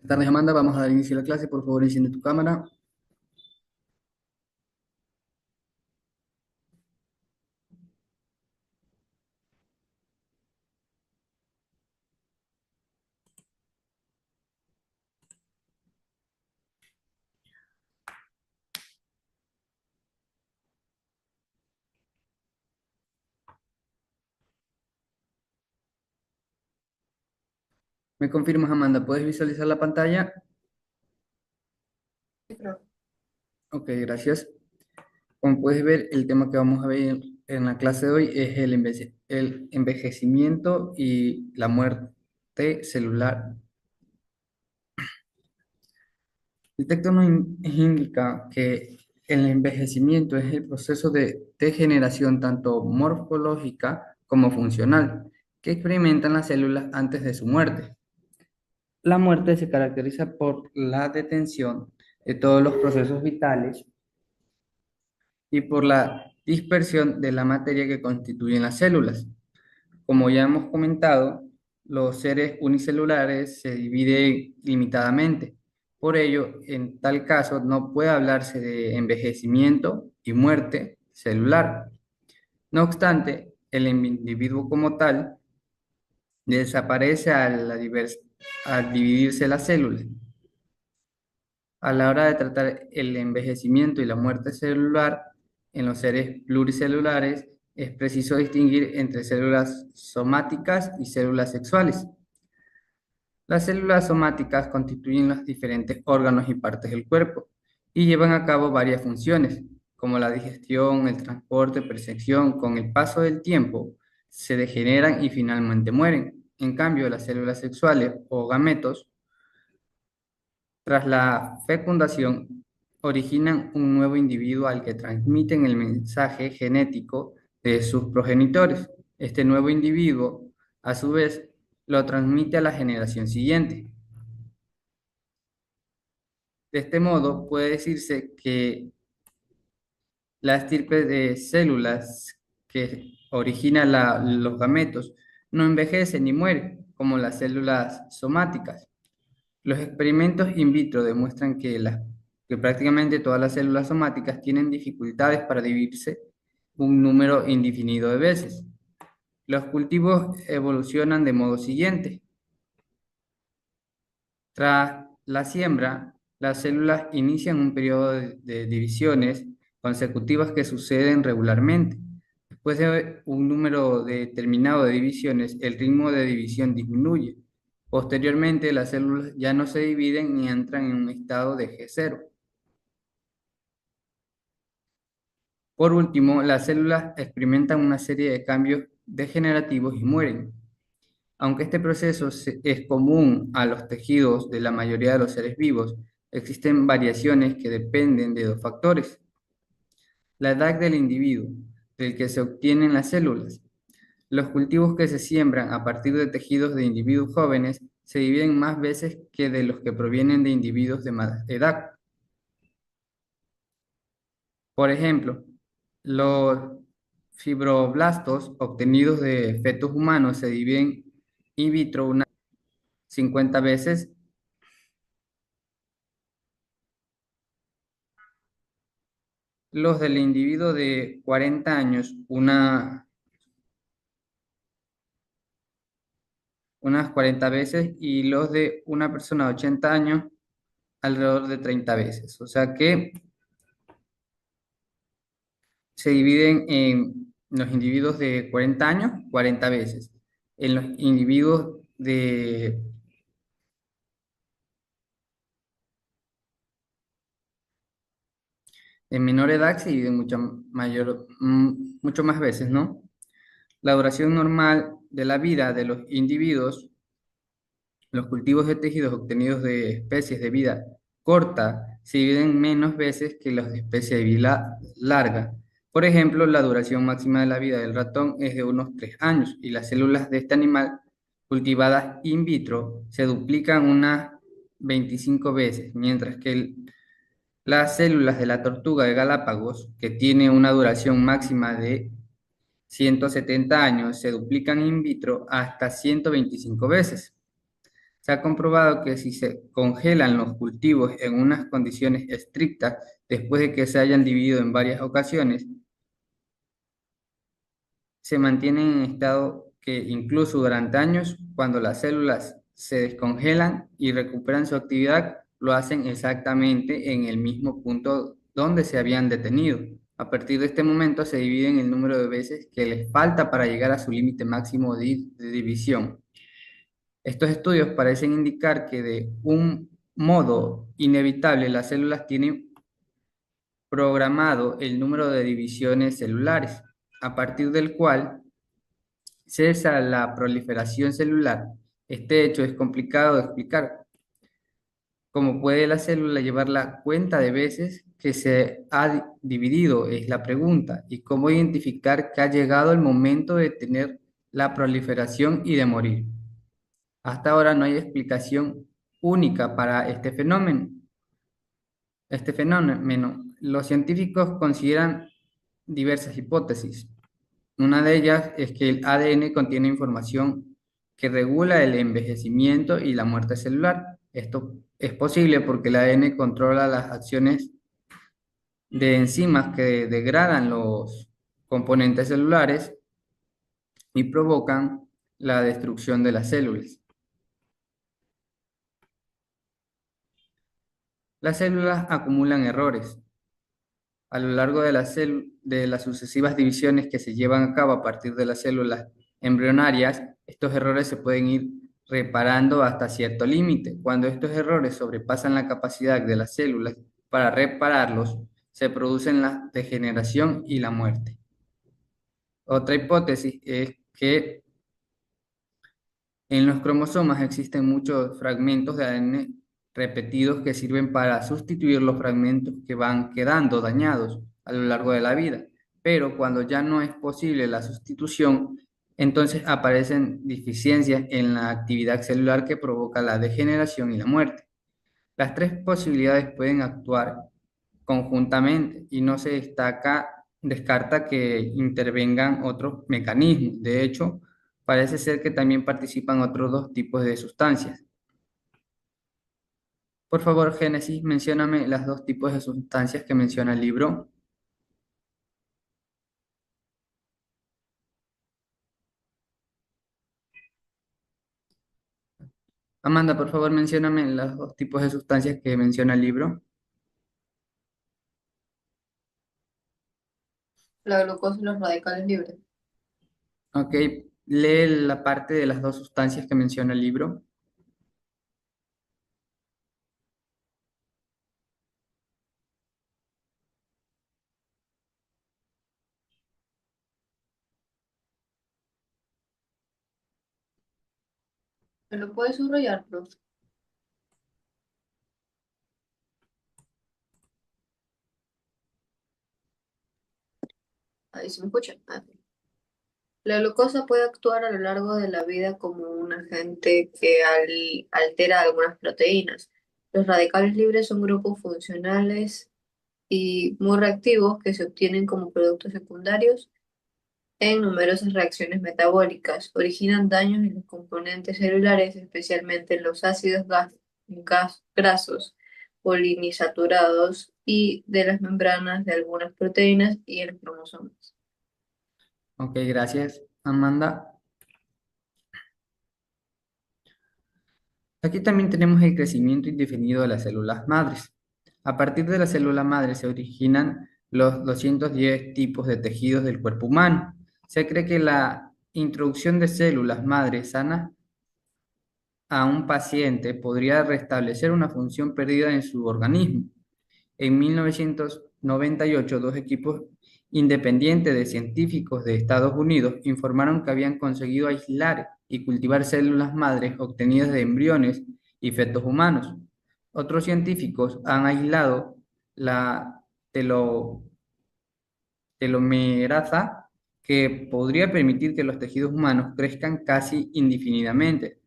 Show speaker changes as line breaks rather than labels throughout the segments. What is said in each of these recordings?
Buenas tardes, Amanda. Vamos a dar inicio a la clase. Por favor, enciende tu cámara. ¿Me confirmas, Amanda? ¿Puedes visualizar la pantalla? Ok, gracias. Como puedes ver, el tema que vamos a ver en la clase de hoy es el envejecimiento y la muerte celular. El texto indica que el envejecimiento es el proceso de degeneración tanto morfológica como funcional que experimentan las células antes de su muerte. La muerte se caracteriza por la detención de todos los procesos vitales y por la dispersión de la materia que constituyen las células. Como ya hemos comentado, los seres unicelulares se dividen limitadamente. Por ello, en tal caso, no puede hablarse de envejecimiento y muerte celular. No obstante, el individuo como tal desaparece al dividirse las células. A la hora de tratar el envejecimiento y la muerte celular en los seres pluricelulares, es preciso distinguir entre células somáticas y células sexuales. Las células somáticas constituyen los diferentes órganos y partes del cuerpo y llevan a cabo varias funciones, como la digestión, el transporte, percepción. Con el paso del tiempo, se degeneran y finalmente mueren. En cambio, las células sexuales o gametos tras la fecundación, originan un nuevo individuo al que transmiten el mensaje genético de sus progenitores. Este nuevo individuo, a su vez, lo transmite a la generación siguiente. De este modo, puede decirse que la estirpe de células que origina los gametos no envejece ni muere, como las células somáticas. Los experimentos in vitro demuestran que prácticamente todas las células somáticas tienen dificultades para dividirse un número indefinido de veces. Los cultivos evolucionan de modo siguiente. Tras la siembra, las células inician un periodo de divisiones consecutivas que suceden regularmente. Después de un número determinado de divisiones, el ritmo de división disminuye. Posteriormente, las células ya no se dividen ni entran en un estado de G0. Por último, las células experimentan una serie de cambios degenerativos y mueren. Aunque este proceso es común a los tejidos de la mayoría de los seres vivos, existen variaciones que dependen de dos factores: la edad del individuo, del que se obtienen las células. Los cultivos que se siembran a partir de tejidos de individuos jóvenes se dividen más veces que de los que provienen de individuos de más edad. Por ejemplo, los fibroblastos obtenidos de fetos humanos se dividen in vitro unas 50 veces, los del individuo de 40 años unas 40 veces y los de una persona de 80 años alrededor de 30 veces. O sea que se dividen en los individuos de 40 años 40 veces. En los individuos de menor edad se dividen mucho más veces, ¿no? La duración normal de la vida de los individuos, los cultivos de tejidos obtenidos de especies de vida corta, se dividen menos veces que los de especies de vida larga. Por ejemplo, la duración máxima de la vida del ratón es de unos 3 años y las células de este animal cultivadas in vitro se duplican unas 25 veces, mientras que las células de la tortuga de Galápagos, que tiene una duración máxima de 170 años, se duplican in vitro hasta 125 veces. Se ha comprobado que si se congelan los cultivos en unas condiciones estrictas, después de que se hayan dividido en varias ocasiones, se mantienen en estado que incluso durante años, cuando las células se descongelan y recuperan su actividad, lo hacen exactamente en el mismo punto donde se habían detenido. A partir de este momento se dividen el número de veces que les falta para llegar a su límite máximo de división. Estos estudios parecen indicar que de un modo inevitable las células tienen programado el número de divisiones celulares, a partir del cual cesa la proliferación celular. Este hecho es complicado de explicar. ¿Cómo puede la célula llevar la cuenta de veces que se ha dividido? Es la pregunta. ¿Y cómo identificar que ha llegado el momento de tener la proliferación y de morir? Hasta ahora no hay explicación única para este fenómeno. Los científicos consideran diversas hipótesis. Una de ellas es que el ADN contiene información que regula el envejecimiento y la muerte celular. Esto es posible porque el ADN controla las acciones de enzimas que degradan los componentes celulares y provocan la destrucción de las células. Las células acumulan errores. A lo largo de de las sucesivas divisiones que se llevan a cabo a partir de las células embrionarias, estos errores se pueden ir reparando hasta cierto límite. Cuando estos errores sobrepasan la capacidad de las células para repararlos, se producen la degeneración y la muerte. Otra hipótesis es que en los cromosomas existen muchos fragmentos de ADN repetidos que sirven para sustituir los fragmentos que van quedando dañados a lo largo de la vida. Pero cuando ya no es posible la sustitución, entonces aparecen deficiencias en la actividad celular que provoca la degeneración y la muerte. Las tres posibilidades pueden actuar conjuntamente y no se descarta que intervengan otros mecanismos. De hecho, parece ser que también participan otros dos tipos de sustancias. Por favor, Génesis, mencióname las dos tipos de sustancias que menciona el libro. Amanda, por favor, mencióname los dos tipos de sustancias que menciona el libro.
La glucosa y los radicales libres.
Ok, lee la parte de las dos sustancias que menciona el libro.
¿Me lo puedes subrayar, profe? Ahí se me escucha. Ah, sí. La glucosa puede actuar a lo largo de la vida como un agente que altera algunas proteínas. Los radicales libres son grupos funcionales y muy reactivos que se obtienen como productos secundarios en numerosas reacciones metabólicas. Originan daños en los componentes celulares, especialmente en los ácidos grasos poliinsaturados y de las membranas de algunas proteínas y en los cromosomas.
Ok, gracias, Amanda. Aquí también tenemos el crecimiento indefinido de las células madres. A partir de la célula madre se originan los 210 tipos de tejidos del cuerpo humano. Se cree que la introducción de células madres sanas a un paciente podría restablecer una función perdida en su organismo. En 1998, dos equipos independientes de científicos de Estados Unidos informaron que habían conseguido aislar y cultivar células madres obtenidas de embriones y fetos humanos. Otros científicos han aislado la telo- telomerasa que podría permitir que los tejidos humanos crezcan casi indefinidamente.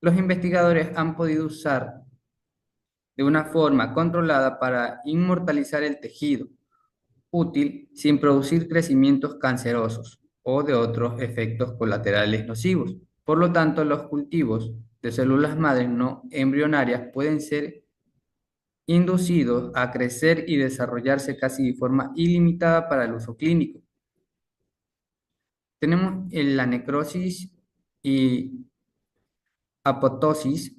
Los investigadores han podido usar de una forma controlada para inmortalizar el tejido útil sin producir crecimientos cancerosos o de otros efectos colaterales nocivos. Por lo tanto, los cultivos de células madres no embrionarias pueden ser inducidos a crecer y desarrollarse casi de forma ilimitada para el uso clínico. Tenemos la necrosis y apoptosis.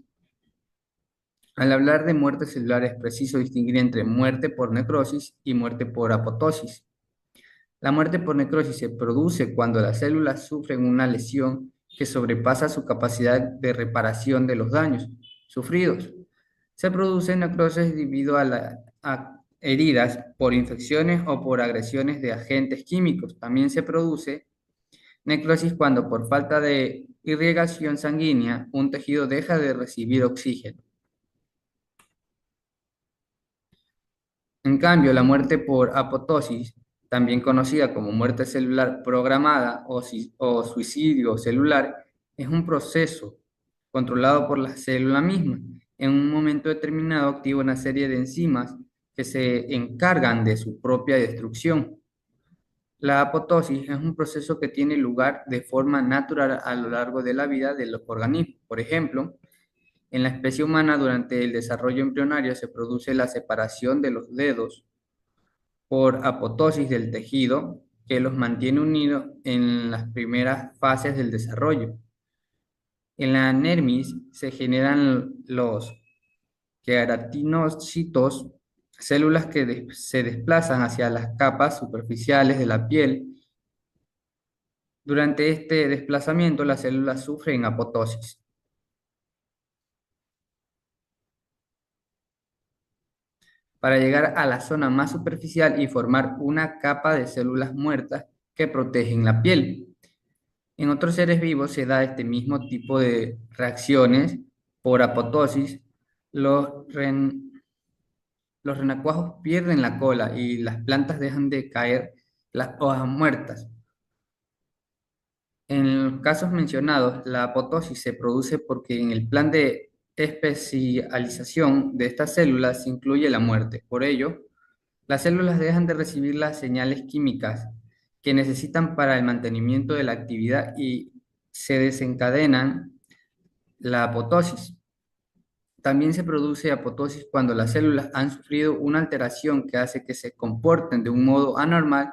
Al hablar de muerte celular es preciso distinguir entre muerte por necrosis y muerte por apoptosis. La muerte por necrosis se produce cuando las células sufren una lesión que sobrepasa su capacidad de reparación de los daños sufridos. Se produce necrosis debido a heridas por infecciones o por agresiones de agentes químicos. También se produce necrosis cuando por falta de irrigación sanguínea un tejido deja de recibir oxígeno. En cambio, la muerte por apoptosis, también conocida como muerte celular programada o suicidio celular, es un proceso controlado por la célula misma. En un momento determinado activa una serie de enzimas que se encargan de su propia destrucción. La apoptosis es un proceso que tiene lugar de forma natural a lo largo de la vida de los organismos. Por ejemplo, en la especie humana durante el desarrollo embrionario se produce la separación de los dedos por apoptosis del tejido que los mantiene unidos en las primeras fases del desarrollo. En la anermis se generan los queratinocitos, células que se desplazan hacia las capas superficiales de la piel. Durante este desplazamiento, las células sufren apoptosis para llegar a la zona más superficial y formar una capa de células muertas que protegen la piel. En otros seres vivos se da este mismo tipo de reacciones por apoptosis. Los, los renacuajos pierden la cola y las plantas dejan de caer las hojas muertas. En los casos mencionados, la apoptosis se produce porque en el plan de especialización de estas células se incluye la muerte. Por ello, las células dejan de recibir las señales químicas que necesitan para el mantenimiento de la actividad y se desencadenan la apoptosis. También se produce apoptosis cuando las células han sufrido una alteración que hace que se comporten de un modo anormal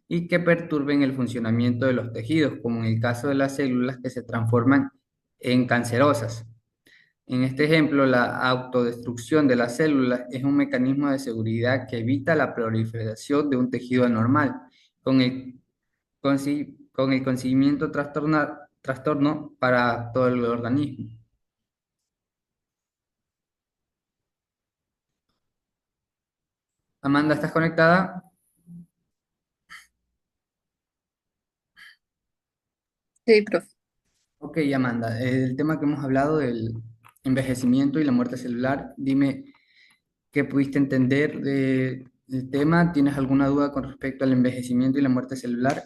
y que perturben el funcionamiento de los tejidos, como en el caso de las células que se transforman en cancerosas. En este ejemplo, la autodestrucción de las células es un mecanismo de seguridad que evita la proliferación de un tejido anormal, con el consiguiente trastorno para todo el organismo. Amanda, ¿estás conectada?
Sí, profe.
Ok, Amanda, el tema que hemos hablado del envejecimiento y la muerte celular, dime qué pudiste entender del tema. ¿Tienes alguna duda con respecto al envejecimiento y la muerte celular?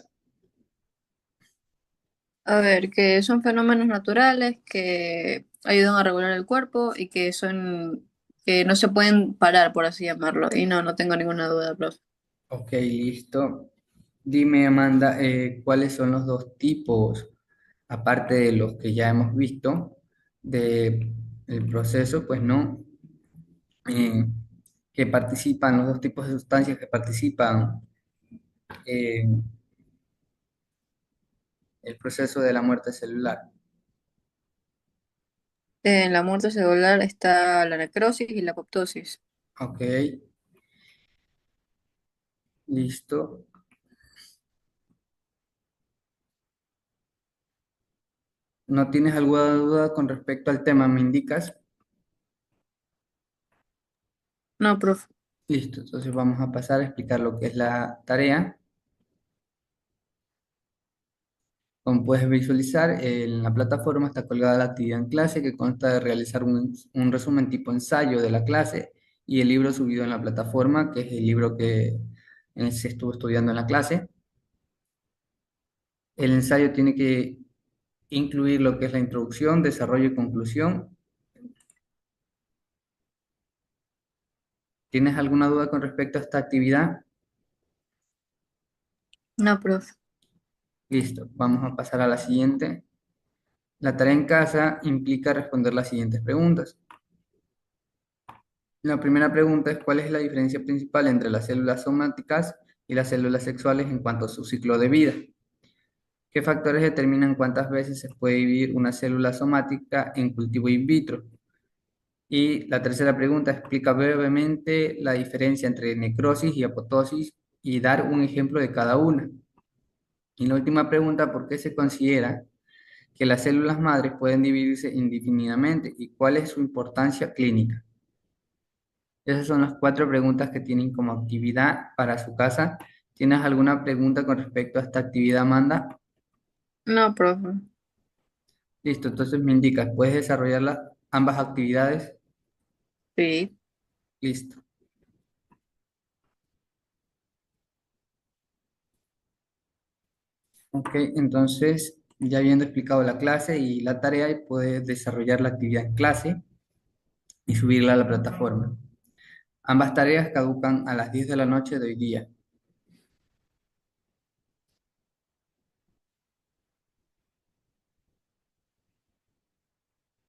A ver, que son fenómenos naturales que ayudan a regular el cuerpo y que son, que no se pueden parar, por así llamarlo. Y no, no tengo ninguna duda, profe.
Ok, listo. Dime, Amanda, ¿cuáles son los dos tipos, aparte de los que ya hemos visto, de el proceso, pues no, eh, que participan, los dos tipos de sustancias que participan en el proceso de la muerte celular?
En la muerte celular está la necrosis y la apoptosis.
Ok, listo. ¿No tienes alguna duda con respecto al tema? ¿Me indicas?
No, profe.
Listo, entonces vamos a pasar a explicar lo que es la tarea. Como puedes visualizar, en la plataforma está colgada la actividad en clase que consta de realizar un resumen tipo ensayo de la clase y el libro subido en la plataforma, que es el libro que se estuvo estudiando en la clase. El ensayo tiene que incluir lo que es la introducción, desarrollo y conclusión. ¿Tienes alguna duda con respecto a esta actividad?
No, profe.
Listo, vamos a pasar a la siguiente. La tarea en casa implica responder las siguientes preguntas. La primera pregunta es: ¿cuál es la diferencia principal entre las células somáticas y las células sexuales en cuanto a su ciclo de vida? ¿Qué factores determinan cuántas veces se puede dividir una célula somática en cultivo in vitro? Y la tercera pregunta: explica brevemente la diferencia entre necrosis y apoptosis y dar un ejemplo de cada una. Y la última pregunta: ¿por qué se considera que las células madres pueden dividirse indefinidamente y cuál es su importancia clínica? Esas son las cuatro preguntas que tienen como actividad para su casa. ¿Tienes alguna pregunta con respecto a esta actividad, Amanda?
No, profe.
Listo, entonces me indicas, ¿puedes desarrollar ambas actividades?
Sí.
Listo. Ok, entonces ya habiendo explicado la clase y la tarea, puedes desarrollar la actividad en clase y subirla a la plataforma. Ambas tareas caducan a las 10 de la noche de hoy día.